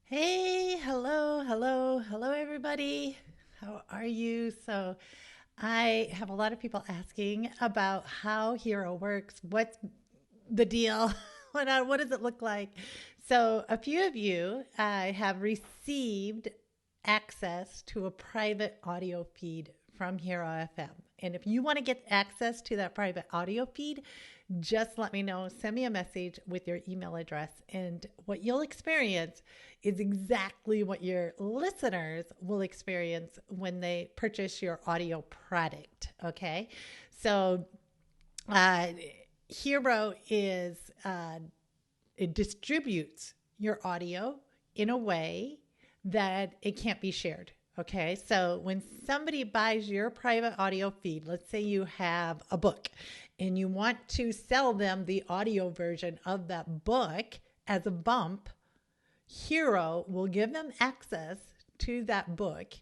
Hey, hello, everybody. How are you? So, I have a lot of people asking about how Hero works. What's the deal? What does it look like? So, a few of you have received access to a private audio feed from Hero FM. And if you want to get access to that private audio feed, just let me know. Send me a message with your email address. And what you'll experience is exactly what your listeners will experience when they purchase your audio product. Okay. So, uh, Hero is, it distributes your audio in a way that it can't be shared. Okay, so when somebody buys your private audio feed, let's say you have a book and you want to sell them the audio version of that book as a bump, Hero will give them access to that book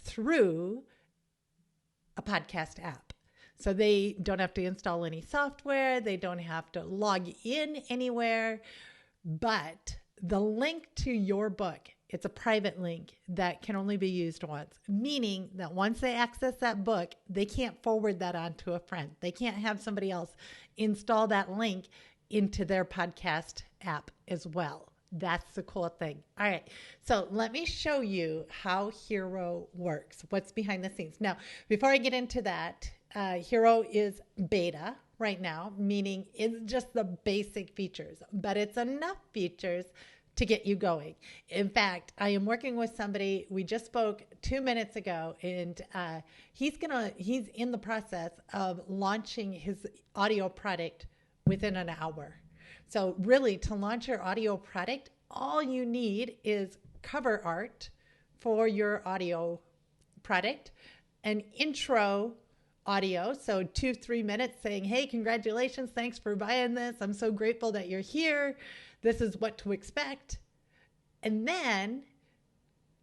through a podcast app. So they don't have to install any software, they don't have to log in anywhere, but the link to your book, it's a private link that can only be used once, meaning that once they access that book, they can't forward that on to a friend. They can't have somebody else install that link into their podcast app as well. That's the cool thing. All right. So let me show you how Hero works, what's behind the scenes. Now, before I get into that, Hero is beta right now, meaning it's just the basic features, but it's enough features to get you going. In fact, I am working with somebody, we just spoke 2 minutes ago, and he's in the process of launching his audio product within an hour. So really, to launch your audio product, all you need is cover art for your audio product, an intro audio, so 2-3 minutes saying, hey, congratulations, thanks for buying this, I'm so grateful that you're here, this is what to expect, and then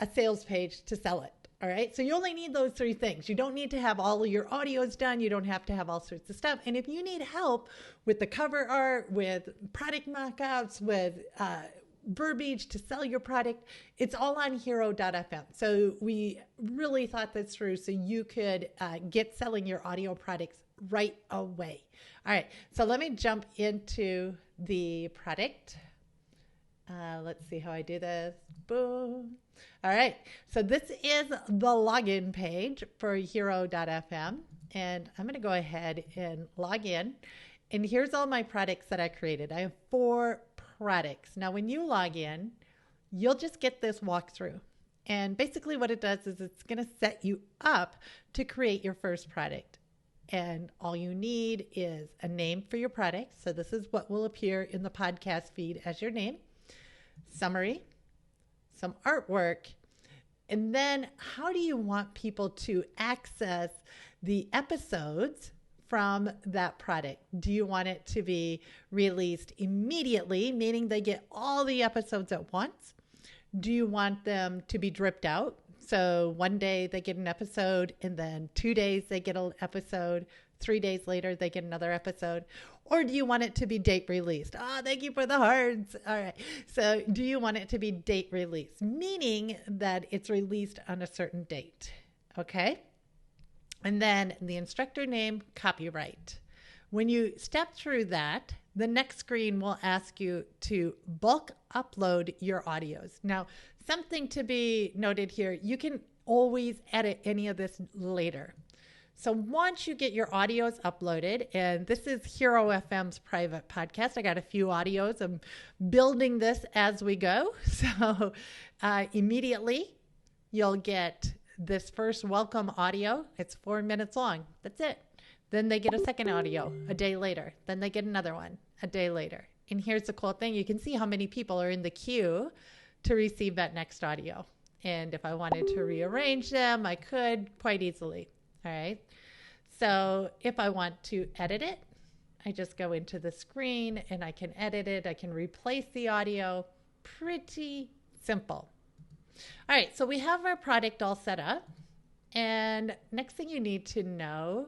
a sales page to sell it. All right. So you only need those three things. You don't need to have all of your audios done. You don't have to have all sorts of stuff. And if you need help with the cover art, with product mockups, with verbiage to sell your product, it's all on hero.fm. So we really thought this through so you could get selling your audio products right away. All right. So let me jump into the product. Let's see how I do this. Boom. All right. So this is the login page for hero.fm. And I'm going to go ahead and log in. And here's all my products that I created. I have 4 products. Now, when you log in, you'll just get this walkthrough. And basically what it does is it's going to set you up to create your first product. And all you need is a name for your product. So this is what will appear in the podcast feed as your name. Summary, some artwork, and then how do you want people to access the episodes from that product? Do you want it to be released immediately, meaning they get all the episodes at once? Do you want them to be dripped out? So one day they get an episode, and then 2 days they get an episode, 3 days later they get another episode? Or do you want it to be date released? Thank you for the hearts. All right. So do you want it to be date released, meaning that it's released on a certain date? Okay. And then the instructor name, copyright. When you step through that, the next screen will ask you to bulk upload your audios. Now, something to be noted here, you can always edit any of this later. So once you get your audios uploaded, and this is Hero FM's private podcast, I got a few audios. I'm building this as we go. So immediately you'll get this first welcome audio. It's 4 minutes long. That's it. Then they get a second audio a day later. Then they get another one a day later. And here's the cool thing. You can see how many people are in the queue to receive that next audio. And if I wanted to rearrange them, I could quite easily. All right. So if I want to edit it, I just go into the screen and I can edit it. I can replace the audio. Pretty simple. All right. So we have our product all set up. And next thing you need to know,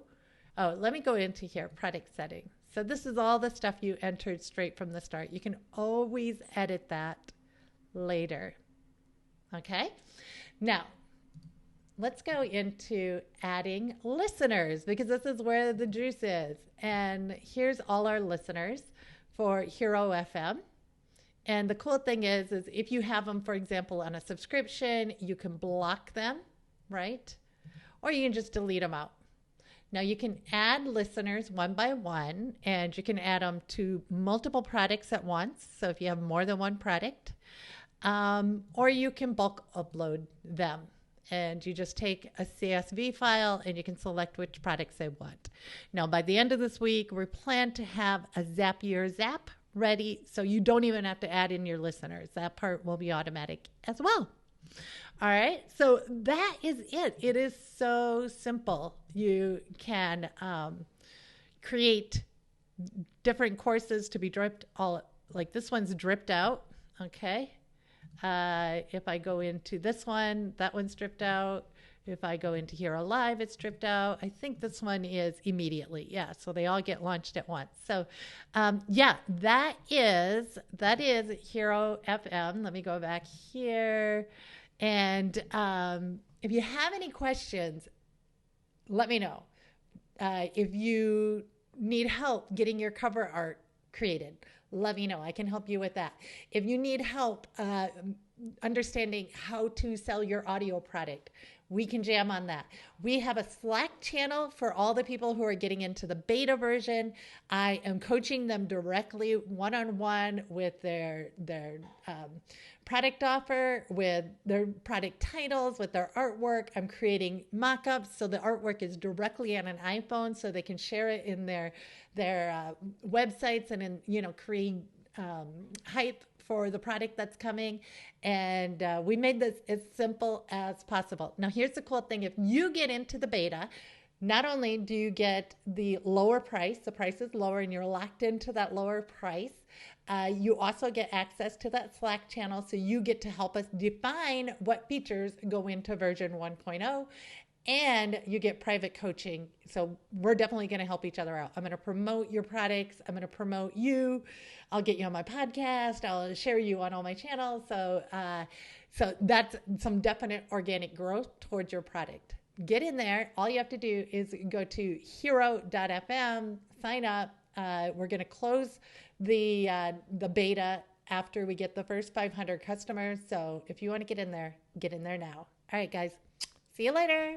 let me go into here, product settings. So this is all the stuff you entered straight from the start. You can always edit that later. Okay. Now, let's go into adding listeners because this is where the juice is. And here's all our listeners for Hiro FM. And the cool thing is if you have them, for example, on a subscription, you can block them, right? Or you can just delete them out. Now you can add listeners one by one, and you can add them to multiple products at once. So if you have more than one product, or you can bulk upload them. And you just take a CSV file and you can select which products they want. Now, by the end of this week, we plan to have a Zapier Zap ready, so you don't even have to add in your listeners. That part will be automatic as well. All right, so that is it. It is so simple. You can create different courses to be dripped all, like this one's dripped out, okay? If I go into this one, that one's dripped out. If I go into Hiro Live, it's dripped out. I think this one is immediately. Yeah, so they all get launched at once. So, yeah, that is Hiro FM. Let me go back here. And if you have any questions, let me know. If you need help getting your cover art created, let me know. I can help you with that. If you need help understanding how to sell your audio product, we can jam on that. We have a Slack channel for all the people who are getting into the beta version. I am coaching them directly one-on-one with their product offer, with their product titles, with their artwork. I'm creating mock-ups so the artwork is directly on an iPhone so they can share it in their websites and in, create hype for the product that's coming. And we made this as simple as possible. Now, here's the cool thing. If you get into the beta, not only do you get the lower price, the price is lower and you're locked into that lower price, you also get access to that Slack channel. So you get to help us define what features go into version 1.0. And you get private coaching. So we're definitely going to help each other out. I'm going to promote your products. I'm going to promote you. I'll get you on my podcast. I'll share you on all my channels. So that's some definite organic growth towards your product. Get in there. All you have to do is go to hiro.fm, sign up. We're going to close the beta after we get the first 500 customers. So if you want to get in there now. All right, guys. See you later.